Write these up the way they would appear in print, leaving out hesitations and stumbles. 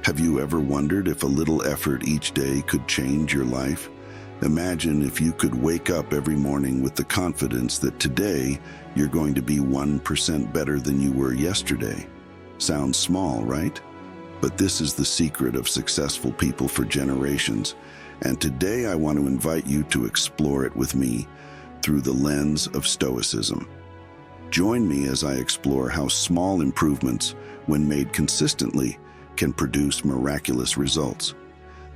Have you ever wondered if a little effort each day could change your life? Imagine if you could wake up every morning with the confidence that today you're going to be 1% better than you were yesterday. Sounds small, right? But this is the secret of successful people for generations, and today I want to invite you to explore it with me through the lens of Stoicism. Join me as I explore how small improvements, when made consistently, can produce miraculous results.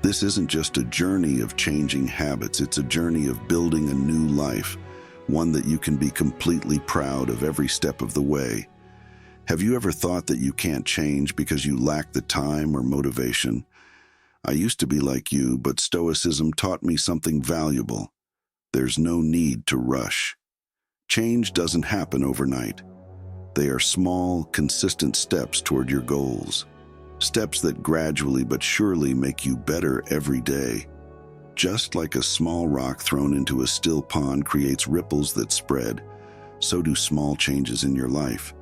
This isn't just a journey of changing habits, it's a journey of building a new life, one that you can be completely proud of every step of the way. Have you ever thought that you can't change because you lack the time or motivation? I used to be like you, but Stoicism taught me something valuable. There's no need to rush. Change doesn't happen overnight. They are small, consistent steps toward your goals. Steps that gradually but surely make you better every day. Just like a small rock thrown into a still pond creates ripples that spread, so do small changes in your life.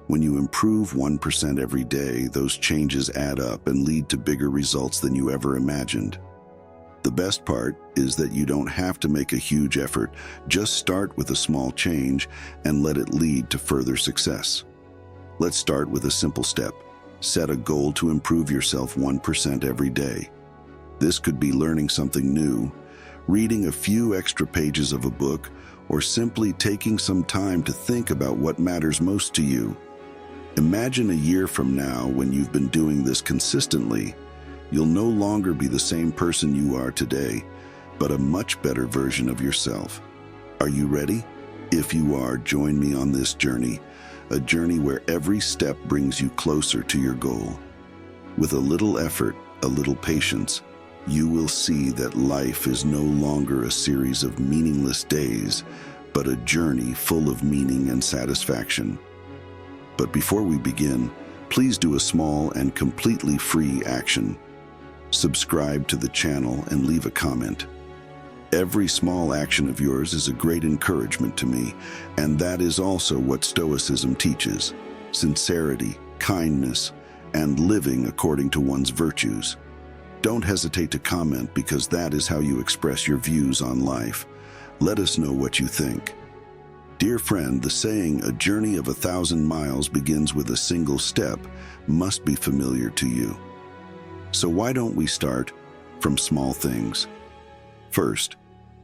When you improve 1% every day, those changes add up and lead to bigger results than you ever imagined. The best part is that you don't have to make a huge effort. Just start with a small change and let it lead to further success. Let's start with a simple step. Set a goal to improve yourself 1% every day. This could be learning something new, reading a few extra pages of a book, or simply taking some time to think about what matters most to you. Imagine a year from now, when you've been doing this consistently, you'll no longer be the same person you are today, but a much better version of yourself. Are you ready? If you are, join me on this journey, a journey where every step brings you closer to your goal. With a little effort, a little patience, you will see that life is no longer a series of meaningless days, but a journey full of meaning and satisfaction. But before we begin, please do a small and completely free action. Subscribe to the channel and leave a comment. Every small action of yours is a great encouragement to me, and that is also what Stoicism teaches: sincerity, kindness, and living according to one's virtues. Don't hesitate to comment, because that is how you express your views on life. Let us know what you think. Dear friend, the saying, "A journey of 1,000 miles begins with a single step," must be familiar to you. So why don't we start from small things? First,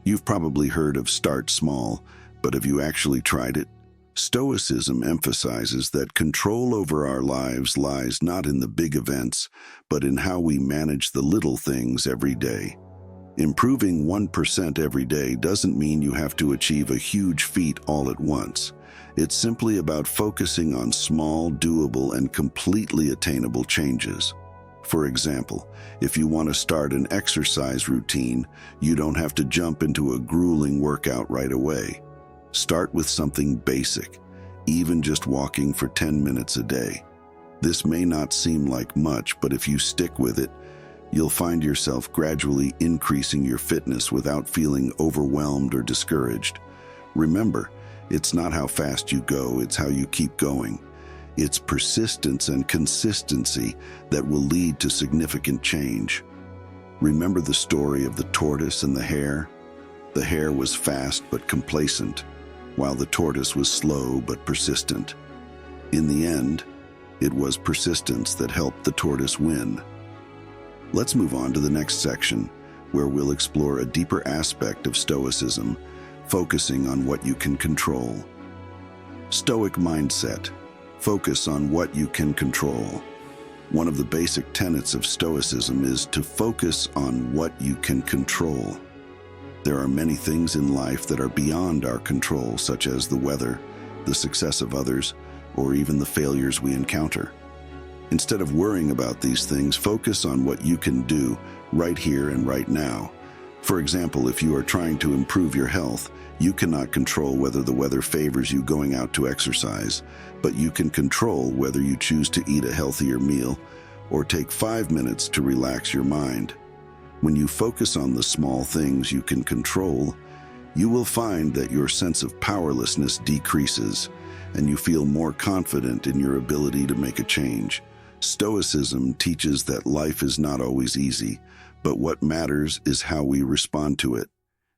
you've probably heard of start small, but have you actually tried it? Stoicism emphasizes that control over our lives lies not in the big events, but in how we manage the little things every day. Improving 1% every day doesn't mean you have to achieve a huge feat all at once. It's simply about focusing on small, doable, and completely attainable changes. For example, if you want to start an exercise routine, you don't have to jump into a grueling workout right away. Start with something basic, even just walking for 10 minutes a day. This may not seem like much, but if you stick with it, you'll find yourself gradually increasing your fitness without feeling overwhelmed or discouraged. Remember, it's not how fast you go, it's how you keep going. It's persistence and consistency that will lead to significant change. Remember the story of the tortoise and the hare? The hare was fast but complacent, while the tortoise was slow but persistent. In the end, it was persistence that helped the tortoise win. Let's move on to the next section, where we'll explore a deeper aspect of Stoicism, focusing on what you can control. Stoic mindset. Focus on what you can control. One of the basic tenets of Stoicism is to focus on what you can control. There are many things in life that are beyond our control, such as the weather, the success of others, or even the failures we encounter. Instead of worrying about these things, focus on what you can do right here and right now. For example, if you are trying to improve your health, you cannot control whether the weather favors you going out to exercise, but you can control whether you choose to eat a healthier meal or take 5 minutes to relax your mind. When you focus on the small things you can control, you will find that your sense of powerlessness decreases and you feel more confident in your ability to make a change. Stoicism teaches that life is not always easy, but what matters is how we respond to it.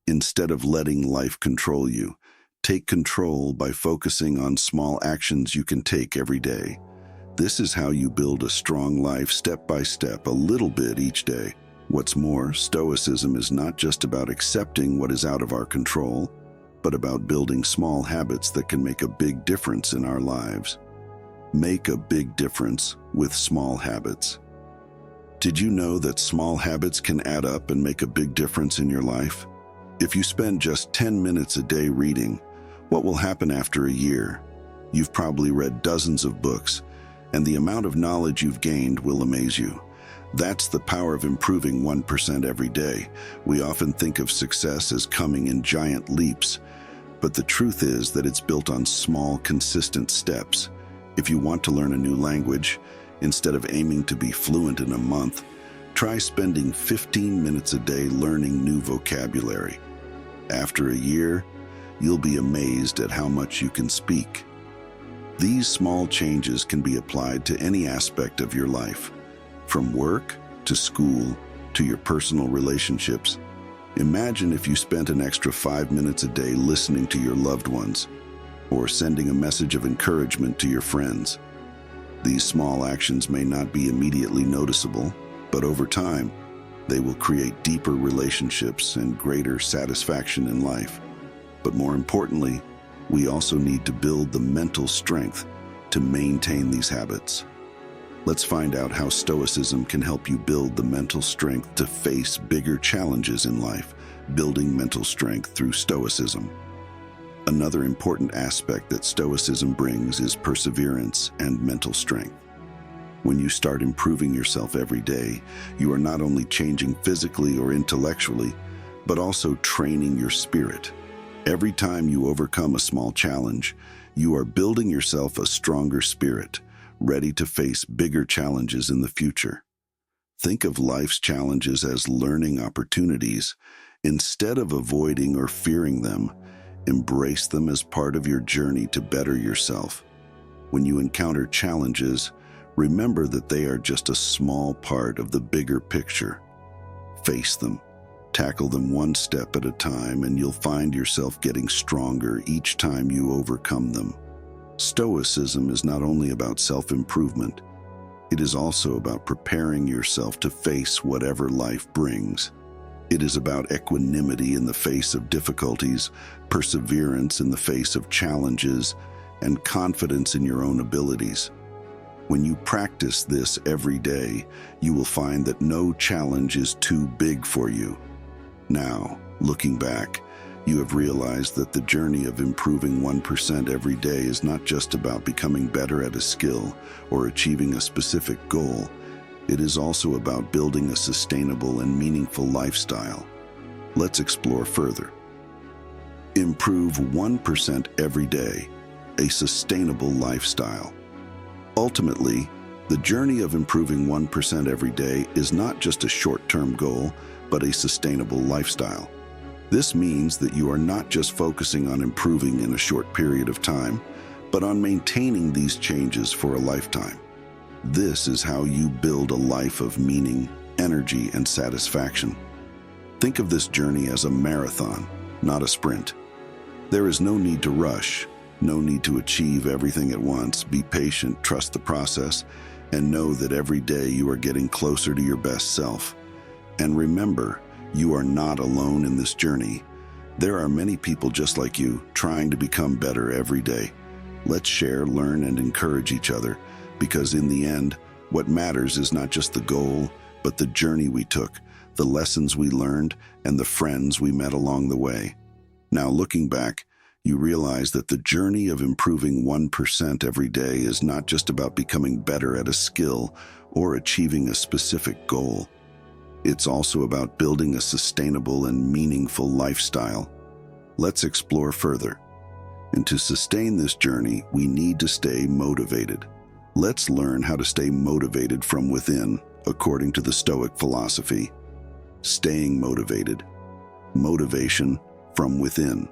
Instead of letting life control you, take control by focusing on small actions you can take every day. This is how you build a strong life step by step, a little bit each day. What's more, Stoicism is not just about accepting what is out of our control, but about building small habits that can make a big difference in our lives. Make a big difference with small habits. Did you know that small habits can add up and make a big difference in your life? If you spend just 10 minutes a day reading, what will happen after a year? You've probably read dozens of books, and the amount of knowledge you've gained will amaze you. That's the power of improving 1% every day. We often think of success as coming in giant leaps, but the truth is that it's built on small, consistent steps. If you want to learn a new language, instead of aiming to be fluent in a month, try spending 15 minutes a day learning new vocabulary. After a year, you'll be amazed at how much you can speak. These small changes can be applied to any aspect of your life, from work to school to your personal relationships. Imagine if you spent an extra 5 minutes a day listening to your loved ones, or sending a message of encouragement to your friends. These small actions may not be immediately noticeable, but over time, they will create deeper relationships and greater satisfaction in life. But more importantly, we also need to build the mental strength to maintain these habits. Let's find out how Stoicism can help you build the mental strength to face bigger challenges in life. Building mental strength through Stoicism. Another important aspect that Stoicism brings is perseverance and mental strength. When you start improving yourself every day, you are not only changing physically or intellectually, but also training your spirit. Every time you overcome a small challenge, you are building yourself a stronger spirit, ready to face bigger challenges in the future. Think of life's challenges as learning opportunities. Instead of avoiding or fearing them, embrace them as part of your journey to better yourself. When you encounter challenges, remember that they are just a small part of the bigger picture. Face them, tackle them one step at a time, and you'll find yourself getting stronger each time you overcome them. Stoicism is not only about self-improvement, it is also about preparing yourself to face whatever life brings. It is about equanimity in the face of difficulties, perseverance in the face of challenges, and confidence in your own abilities. When you practice this every day, you will find that no challenge is too big for you. Now, looking back, you have realized that the journey of improving 1% every day is not just about becoming better at a skill or achieving a specific goal. It is also about building a sustainable and meaningful lifestyle. Let's explore further. Improve 1% every day, a sustainable lifestyle. Ultimately, the journey of improving 1% every day is not just a short-term goal, but a sustainable lifestyle. This means that you are not just focusing on improving in a short period of time, but on maintaining these changes for a lifetime. This is how you build a life of meaning, energy, and satisfaction. Think of this journey as a marathon, not a sprint. There is no need to rush, no need to achieve everything at once. Be patient, trust the process, and know that every day you are getting closer to your best self. And remember, you are not alone in this journey. There are many people just like you, trying to become better every day. Let's share, learn, and encourage each other, because in the end, what matters is not just the goal, but the journey we took, the lessons we learned, and the friends we met along the way. Now, looking back, you realize that the journey of improving 1% every day is not just about becoming better at a skill or achieving a specific goal. It's also about building a sustainable and meaningful lifestyle. Let's explore further. And to sustain this journey, we need to stay motivated. Let's learn how to stay motivated from within, according to the Stoic philosophy. Staying motivated. Motivation from within.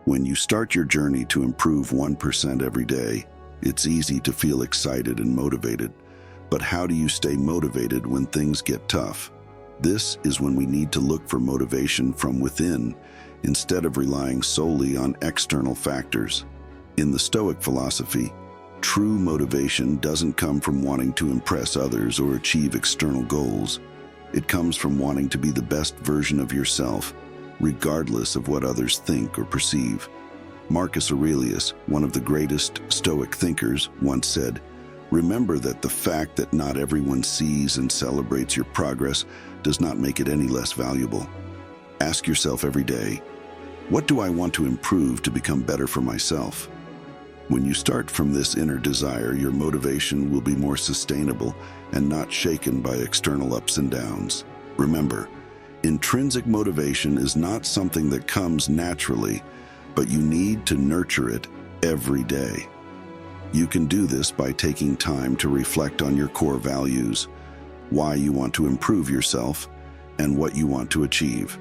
When you start your journey to improve 1% every day, It's easy to feel excited and motivated, but how do you stay motivated when things get tough? This is when we need to look for motivation from within instead of relying solely on external factors. In the Stoic philosophy, true motivation doesn't come from wanting to impress others or achieve external goals. It comes from wanting to be the best version of yourself, regardless of what others think or perceive. Marcus Aurelius, one of the greatest Stoic thinkers, once said, "Remember that the fact that not everyone sees and celebrates your progress does not make it any less valuable." Ask yourself every day, what do I want to improve to become better for myself? When you start from this inner desire, your motivation will be more sustainable and not shaken by external ups and downs. Remember, intrinsic motivation is not something that comes naturally, but you need to nurture it every day. You can do this by taking time to reflect on your core values, why you want to improve yourself, and what you want to achieve.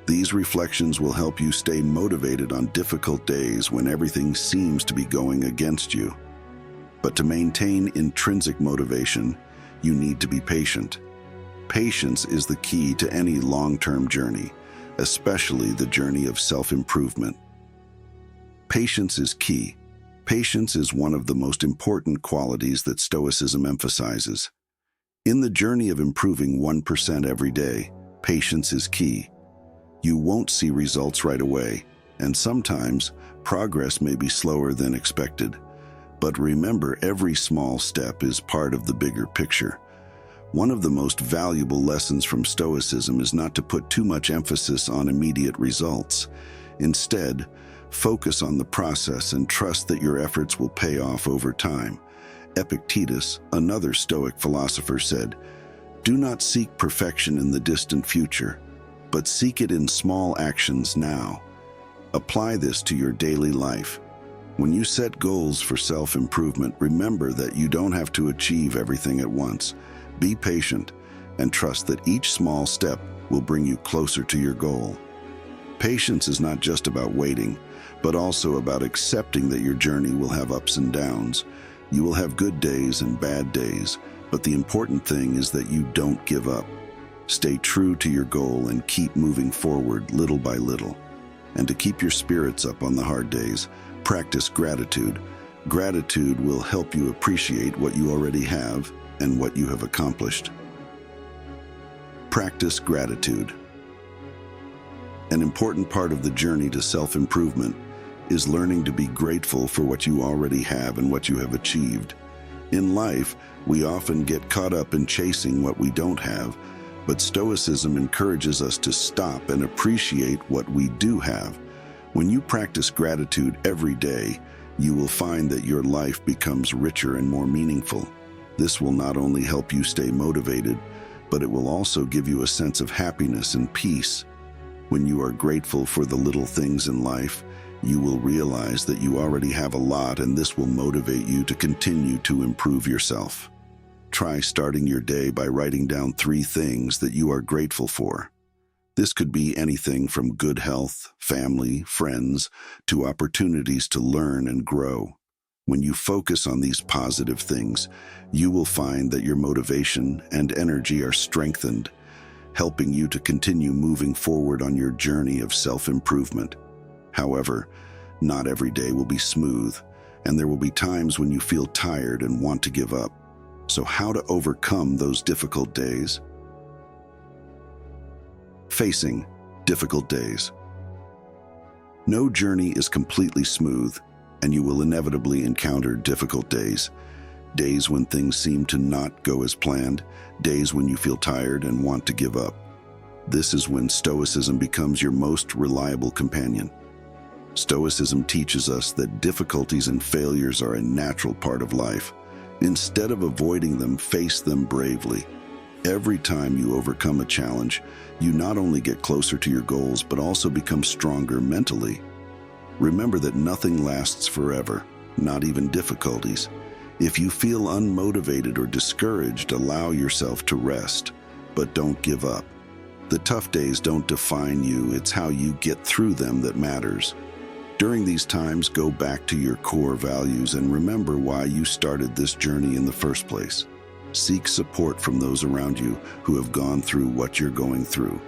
These reflections will help you stay motivated on difficult days when everything seems to be going against you. But to maintain intrinsic motivation, you need to be patient. Patience is the key to any long-term journey, especially the journey of self-improvement. Patience is key. Patience is one of the most important qualities that Stoicism emphasizes. In the journey of improving 1% every day, patience is key. You won't see results right away, and sometimes progress may be slower than expected. But remember, every small step is part of the bigger picture. One of the most valuable lessons from Stoicism is not to put too much emphasis on immediate results. Instead, focus on the process and trust that your efforts will pay off over time. Epictetus, another Stoic philosopher, said, "Do not seek perfection in the distant future, but seek it in small actions now." Apply this to your daily life. When you set goals for self-improvement, remember that you don't have to achieve everything at once. Be patient and trust that each small step will bring you closer to your goal. Patience is not just about waiting, but also about accepting that your journey will have ups and downs. You will have good days and bad days, but the important thing is that you don't give up. Stay true to your goal and keep moving forward little by little. And to keep your spirits up on the hard days, practice gratitude. Gratitude will help you appreciate what you already have and what you have accomplished. Practice gratitude. An important part of the journey to self-improvement is learning to be grateful for what you already have and what you have achieved. In life, we often get caught up in chasing what we don't have, but Stoicism encourages us to stop and appreciate what we do have. When you practice gratitude every day, you will find that your life becomes richer and more meaningful. This will not only help you stay motivated, but it will also give you a sense of happiness and peace. When you are grateful for the little things in life, you will realize that you already have a lot, and this will motivate you to continue to improve yourself. Try starting your day by writing down 3 things that you are grateful for. This could be anything from good health, family, friends, to opportunities to learn and grow. When you focus on these positive things, you will find that your motivation and energy are strengthened, helping you to continue moving forward on your journey of self-improvement. However, not every day will be smooth, and there will be times when you feel tired and want to give up. So how to overcome those difficult days? Facing difficult days. No journey is completely smooth, and you will inevitably encounter difficult days. Days when things seem to not go as planned, days when you feel tired and want to give up. This is when Stoicism becomes your most reliable companion. Stoicism teaches us that difficulties and failures are a natural part of life. Instead of avoiding them, face them bravely. Every time you overcome a challenge, you not only get closer to your goals, but also become stronger mentally. Remember that nothing lasts forever, not even difficulties. If you feel unmotivated or discouraged, allow yourself to rest, but don't give up. The tough days don't define you, it's how you get through them that matters. During these times, go back to your core values and remember why you started this journey in the first place. Seek support from those around you who have gone through what you're going through.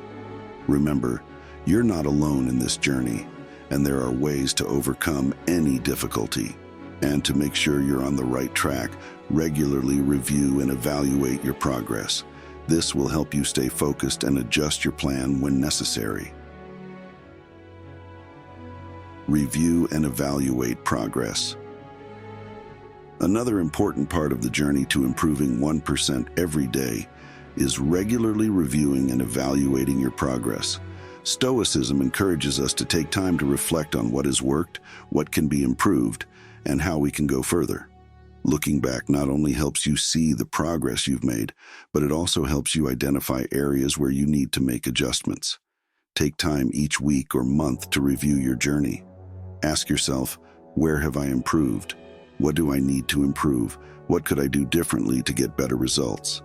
Remember, you're not alone in this journey, and there are ways to overcome any difficulty. And to make sure you're on the right track, regularly review and evaluate your progress. This will help you stay focused and adjust your plan when necessary. Review and evaluate progress. Another important part of the journey to improving 1% every day is regularly reviewing and evaluating your progress. Stoicism encourages us to take time to reflect on what has worked, what can be improved, and how we can go further. Looking back not only helps you see the progress you've made, but it also helps you identify areas where you need to make adjustments. Take time each week or month to review your journey. Ask yourself, where have I improved? What do I need to improve? What could I do differently to get better results?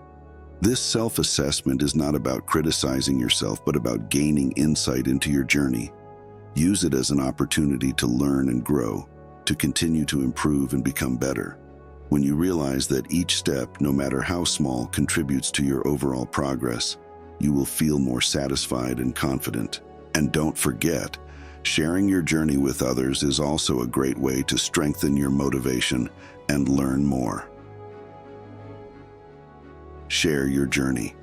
This self-assessment is not about criticizing yourself, but about gaining insight into your journey. Use it as an opportunity to learn and grow, to continue to improve and become better. When you realize that each step, no matter how small, contributes to your overall progress, you will feel more satisfied and confident. And don't forget, sharing your journey with others is also a great way to strengthen your motivation and learn more. Share your journey.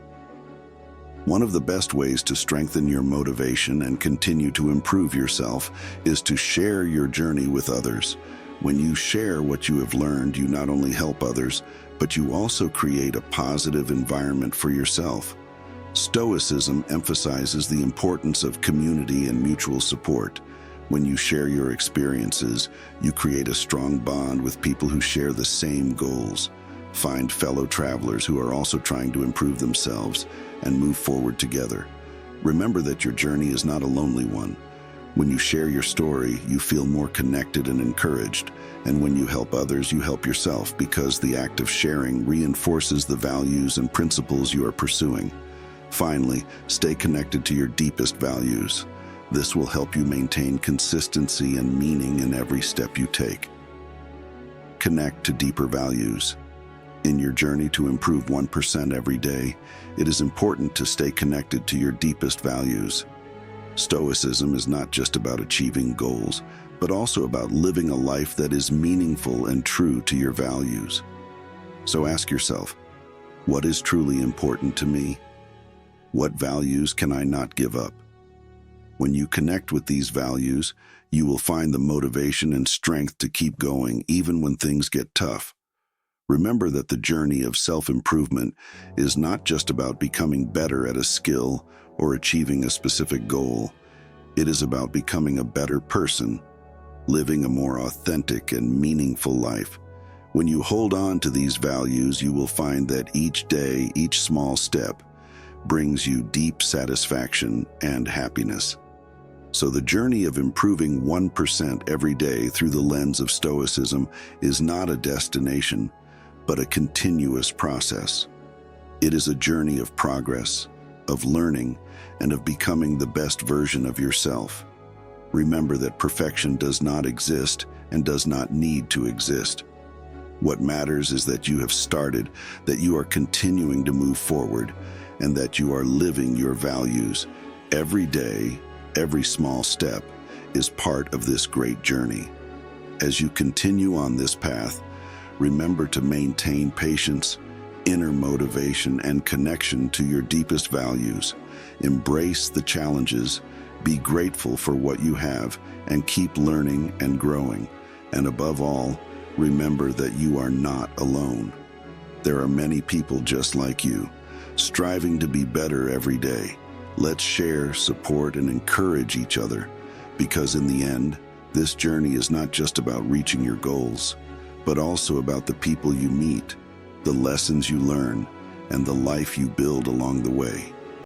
One of the best ways to strengthen your motivation and continue to improve yourself is to share your journey with others. When you share what you have learned, you not only help others, but you also create a positive environment for yourself. Stoicism emphasizes the importance of community and mutual support. When you share your experiences, you create a strong bond with people who share the same goals. Find fellow travelers who are also trying to improve themselves and move forward together. Remember that your journey is not a lonely one. When you share your story, you feel more connected and encouraged. And when you help others, you help yourself, because the act of sharing reinforces the values and principles you are pursuing. Finally, stay connected to your deepest values. This will help you maintain consistency and meaning in every step you take. Connect to deeper values. In your journey to improve 1% every day, it is important to stay connected to your deepest values. Stoicism is not just about achieving goals, but also about living a life that is meaningful and true to your values. So ask yourself, what is truly important to me? What values can I not give up? When you connect with these values, you will find the motivation and strength to keep going even when things get tough. Remember that the journey of self-improvement is not just about becoming better at a skill or achieving a specific goal. It is about becoming a better person, living a more authentic and meaningful life. When you hold on to these values, you will find that each day, each small step, brings you deep satisfaction and happiness. So the journey of improving 1% every day through the lens of Stoicism is not a destination, but a continuous process. It is a journey of progress, of learning, and of becoming the best version of yourself. Remember that perfection does not exist and does not need to exist. What matters is that you have started, that you are continuing to move forward, and that you are living your values. Every day, every small step is part of this great journey. As you continue on this path, remember to maintain patience, inner motivation, and connection to your deepest values. Embrace the challenges, be grateful for what you have, and keep learning and growing. And above all, remember that you are not alone. There are many people just like you, striving to be better every day. Let's share, support, and encourage each other, because in the end, this journey is not just about reaching your goals, but also about the people you meet, the lessons you learn, and the life you build along the way.